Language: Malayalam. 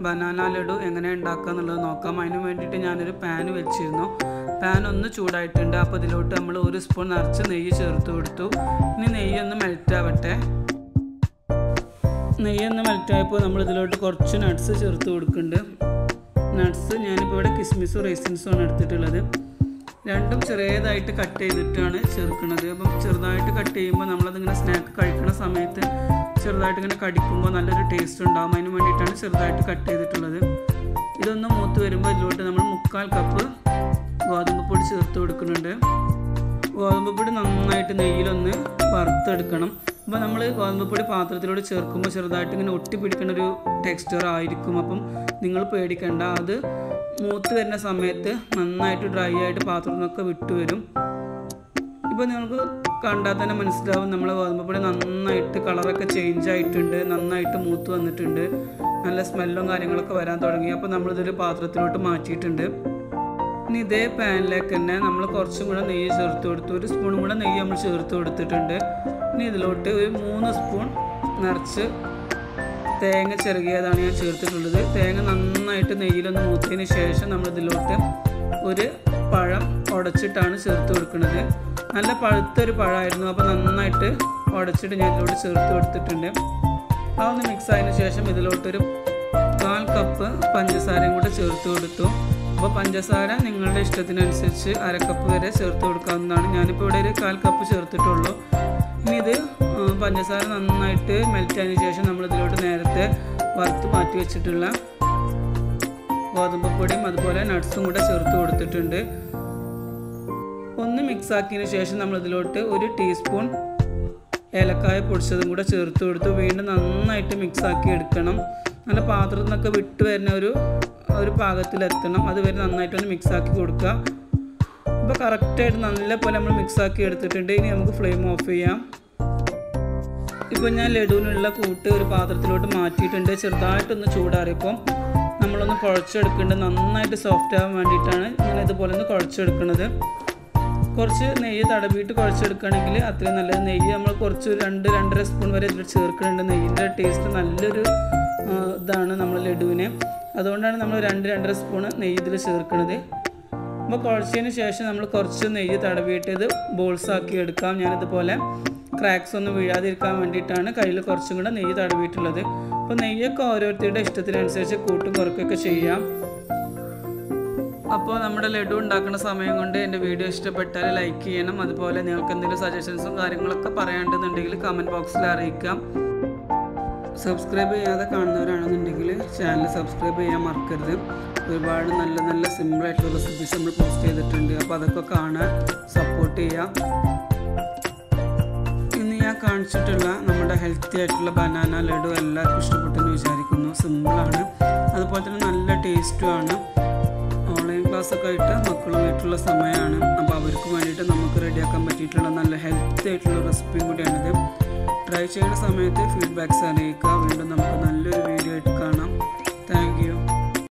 ബനാന ലഡു എങ്ങനെ ഉണ്ടാക്കുക എന്നുള്ളത് നോക്കാം. അതിന് വേണ്ടിയിട്ട് ഞാനൊരു പാൻ വെച്ചിരുന്നു. പാൻ ഒന്ന് ചൂടായിട്ടുണ്ട്. അപ്പോൾ ഇതിലോട്ട് നമ്മൾ 1 സ്പൂൺ നിറച്ച് നെയ്യ് ചേർത്ത് കൊടുത്തു. ഇനി നെയ്യൊന്ന് മെൽറ്റാവട്ടെ. നെയ്യൊന്ന് മെൽറ്റായപ്പോൾ നമ്മൾ ഇതിലോട്ട് കുറച്ച് നട്ട്സ് ചേർത്ത് കൊടുക്കുന്നുണ്ട്. നട്ട്സ് ഞാനിപ്പോൾ ഇവിടെ കിസ്മിസും റൈസിൻസുമാണ് എടുത്തിട്ടുള്ളത്. രണ്ടും ചെറിയതായിട്ട് കട്ട് ചെയ്തിട്ടാണ് ചേർക്കുന്നത്. അപ്പം ചെറുതായിട്ട് കട്ട് ചെയ്യുമ്പോൾ നമ്മളതിങ്ങനെ സ്നാക്ക് കഴിക്കുന്ന സമയത്ത് ചെറുതായിട്ട് ഇങ്ങനെ കടിക്കുമ്പോൾ നല്ലൊരു ടേസ്റ്റ് ഉണ്ടാകും. അതിന് വേണ്ടിയിട്ടാണ് ചെറുതായിട്ട് കട്ട് ചെയ്തിട്ടുള്ളത്. ഇതൊന്ന് മൂത്ത് വരുമ്പോൾ ഇതിലോട്ട് നമ്മൾ 1/4 കപ്പ് ഗോതമ്പ് പൊടി ചേർത്ത് കൊടുക്കുന്നുണ്ട്. ഗോതമ്പ് പൊടി നന്നായിട്ട് നെയ്യിലൊന്ന് വറുത്തെടുക്കണം. അപ്പോൾ നമ്മൾ ഗോതമ്പ് പൊടി പാത്രത്തിലൂടെ ചേർക്കുമ്പോൾ ചെറുതായിട്ട് ഇങ്ങനെ ഒട്ടി പിടിക്കുന്ന ഒരു ടെക്സ്ചർ ആയിരിക്കും. അപ്പം നിങ്ങൾ പേടിക്കേണ്ട, അത് മൂത്ത് വരുന്ന സമയത്ത് നന്നായിട്ട് ഡ്രൈ ആയിട്ട് പാത്രത്തിൽ നിന്നൊക്കെ വിട്ടു വരും. ഇപ്പോൾ നിങ്ങൾക്ക് കണ്ടാൽ തന്നെ മനസ്സിലാവും നമ്മൾ ഗോതമ്പ് പൊടി നന്നായിട്ട് കളറൊക്കെ ചേഞ്ച് ആയിട്ടുണ്ട്, നന്നായിട്ട് മൂത്ത് വന്നിട്ടുണ്ട്, നല്ല സ്മെല്ലും കാര്യങ്ങളൊക്കെ വരാൻ തുടങ്ങി. അപ്പോൾ നമ്മളിതൊരു പാത്രത്തിലോട്ട് മാറ്റിയിട്ടുണ്ട്. ഇനി ഇതേ പാനിലേക്ക് തന്നെ നമ്മൾ കുറച്ചും കൂടെ നെയ്യ് ചേർത്ത് കൊടുത്തു. 1 സ്പൂണും കൂടെ നെയ്യ് നമ്മൾ ചേർത്ത് കൊടുത്തിട്ടുണ്ട്. ഇനി ഇതിലോട്ട് ഒരു 3 സ്പൂൺ നിറച്ച് തേങ്ങ ചിരകിയതാണ് ഞാൻ ചേർത്തിട്ടുള്ളത്. തേങ്ങ നന്നായിട്ട് നെയ്യിലൊന്ന് മൂത്തതിന് ശേഷം നമ്മളിതിലോട്ട് ഒരു പഴം ഉടച്ചിട്ടാണ് ചേർത്ത് കൊടുക്കുന്നത്. നല്ല പഴുത്തൊരു പഴമായിരുന്നു. അപ്പോൾ നന്നായിട്ട് ഉടച്ചിട്ട് ഞാൻ ഇതിലോട്ട് ചേർത്ത് കൊടുത്തിട്ടുണ്ട്. അതൊന്ന് മിക്സ് ആയതിനു ശേഷം ഇതിലോട്ടൊരു 1/4 കപ്പ് പഞ്ചസാരയും കൂടെ ചേർത്ത് കൊടുത്തു. അപ്പോൾ പഞ്ചസാര നിങ്ങളുടെ ഇഷ്ടത്തിനനുസരിച്ച് 1/2 കപ്പ് വരെ ചേർത്ത് കൊടുക്കാവുന്നതാണ്. ഞാനിപ്പോൾ ഇവിടെ ഒരു 1/4 കപ്പ് ചേർത്തിട്ടുള്ളൂ. ഇനി ഇത് പഞ്ചസാര നന്നായിട്ട് മെൽറ്റ് ആയതിനു ശേഷം നമ്മളിതിലോട്ട് നേരത്തെ വറുത്ത് മാറ്റി വെച്ചിട്ടുള്ള ഗോതമ്പ് പൊടിയും അതുപോലെ നട്ട്സും കൂടെ ചേർത്ത് കൊടുത്തിട്ടുണ്ട്. ഒന്ന് മിക്സ് ആക്കിയതിന് ശേഷം നമ്മളിതിലോട്ട് 1 ടീസ്പൂൺ ഏലക്കായ പൊടിച്ചതും കൂടെ ചേർത്ത് കൊടുത്തു. വീണ്ടും നന്നായിട്ട് മിക്സ് ആക്കി എടുക്കണം. നല്ല പാത്രത്തിൽ നിന്നൊക്കെ വിട്ട് വരുന്ന ഒരു പാകത്തിലെത്തണം. അതുവരെ നന്നായിട്ടൊന്ന് മിക്സ് ആക്കി കൊടുക്കുക. ഇപ്പോൾ കറക്റ്റായിട്ട് നല്ലപോലെ നമ്മൾ മിക്സ് ആക്കി എടുത്തിട്ടുണ്ട്. ഇനി നമുക്ക് ഫ്ലെയിം ഓഫ് ചെയ്യാം. ഇപ്പോൾ ഞാൻ ലഡുവിനുള്ള കൂട്ട് ഒരു പാത്രത്തിലോട്ട് മാറ്റിയിട്ടുണ്ട്. ചെറുതായിട്ടൊന്ന് ചൂടാറിയപ്പോൾ നമ്മളൊന്ന് കുഴച്ചെടുക്കേണ്ടത്. നന്നായിട്ട് സോഫ്റ്റ് ആവാൻ വേണ്ടിയിട്ടാണ് ഇങ്ങനെ ഇതുപോലെ ഒന്ന് കുഴച്ചെടുക്കുന്നത്. കുറച്ച് നെയ്യ് തടവിയിട്ട് കുഴച്ചെടുക്കുകയാണെങ്കിൽ അത്രയും നല്ലത്. നെയ്യ് നമ്മൾ കുറച്ച് 2-2.5 സ്പൂൺ വരെ ഇതിൽ ചേർക്കുന്നുണ്ട്. നെയ്യിൻ്റെ ടേസ്റ്റ് നല്ലൊരു ഇതാണ് നമ്മൾ ലഡുവിന്. അതുകൊണ്ടാണ് നമ്മൾ 2-2.5 സ്പൂൺ നെയ്യ് ഇതിൽ ചേർക്കുന്നത്. അപ്പോൾ കുഴച്ചതിന് ശേഷം നമ്മൾ കുറച്ച് നെയ്യ് തടവിയിട്ട് ഇത് ബോൾസാക്കി എടുക്കാം. ഞാനിതുപോലെ ക്രാക്സ് ഒന്നും വീഴാതിരിക്കാൻ വേണ്ടിയിട്ടാണ് കയ്യിൽ കുറച്ചും കൂടെ നെയ്യ് തടവിയിട്ടുള്ളത്. അപ്പോൾ നെയ്യൊക്കെ ഓരോരുത്തരുടെ ഇഷ്ടത്തിനനുസരിച്ച് കൂട്ടും കുറയ്ക്കൊക്കെ ചെയ്യാം. അപ്പോൾ നമ്മുടെ ലഡു ഉണ്ടാക്കുന്ന സമയം കൊണ്ട് എൻ്റെ വീഡിയോ ഇഷ്ടപ്പെട്ടാൽ ലൈക്ക് ചെയ്യണം. അതുപോലെ നിങ്ങൾക്ക് എന്തെങ്കിലും സജഷൻസും കാര്യങ്ങളൊക്കെ പറയാണ്ടെന്നുണ്ടെങ്കിൽ കമൻറ്റ് ബോക്സിൽ അറിയിക്കാം. സബ്സ്ക്രൈബ് ചെയ്യാതെ കാണുന്നവരാണെന്നുണ്ടെങ്കിൽ ചാനൽ സബ്സ്ക്രൈബ് ചെയ്യാൻ മറക്കരുത്. ഒരുപാട് നല്ല നല്ല സിമ്പിളായിട്ടുള്ള റെസിപ്പീസ് നമ്മൾ പോസ്റ്റ് ചെയ്തിട്ടുണ്ട്. അപ്പോൾ അതൊക്കെ കാണാൻ സപ്പോർട്ട് ചെയ്യാം. ഇന്ന് ഞാൻ കാണിച്ചിട്ടുള്ള നമ്മുടെ ഹെൽത്തി ആയിട്ടുള്ള ബനാന ലഡു എല്ലാവർക്കും ഇഷ്ടപ്പെട്ടെന്ന് വിചാരിക്കുന്നു. സിമ്പിളാണ്, അതുപോലെ തന്നെ നല്ല ടേസ്റ്റുമാണ്. ഓൺലൈൻ ക്ലാസ്സൊക്കെ ആയിട്ട് മക്കളുമായിട്ടുള്ള സമയമാണ്. അപ്പോൾ അവർക്ക് വേണ്ടിയിട്ട് നമുക്ക് റെഡിയാക്കാൻ പറ്റിയിട്ടുള്ള നല്ല ഹെൽത്തി ആയിട്ടുള്ള റെസിപ്പിയും കൂടിയാണിത്. ട്രൈ ചെയ്യുന്ന സമയത്ത് ഫീഡ്ബാക്ക്സ് അറിയിക്കുക. വീണ്ടും നമുക്ക് നല്ലൊരു വീഡിയോ ആയിട്ട് കാണാം.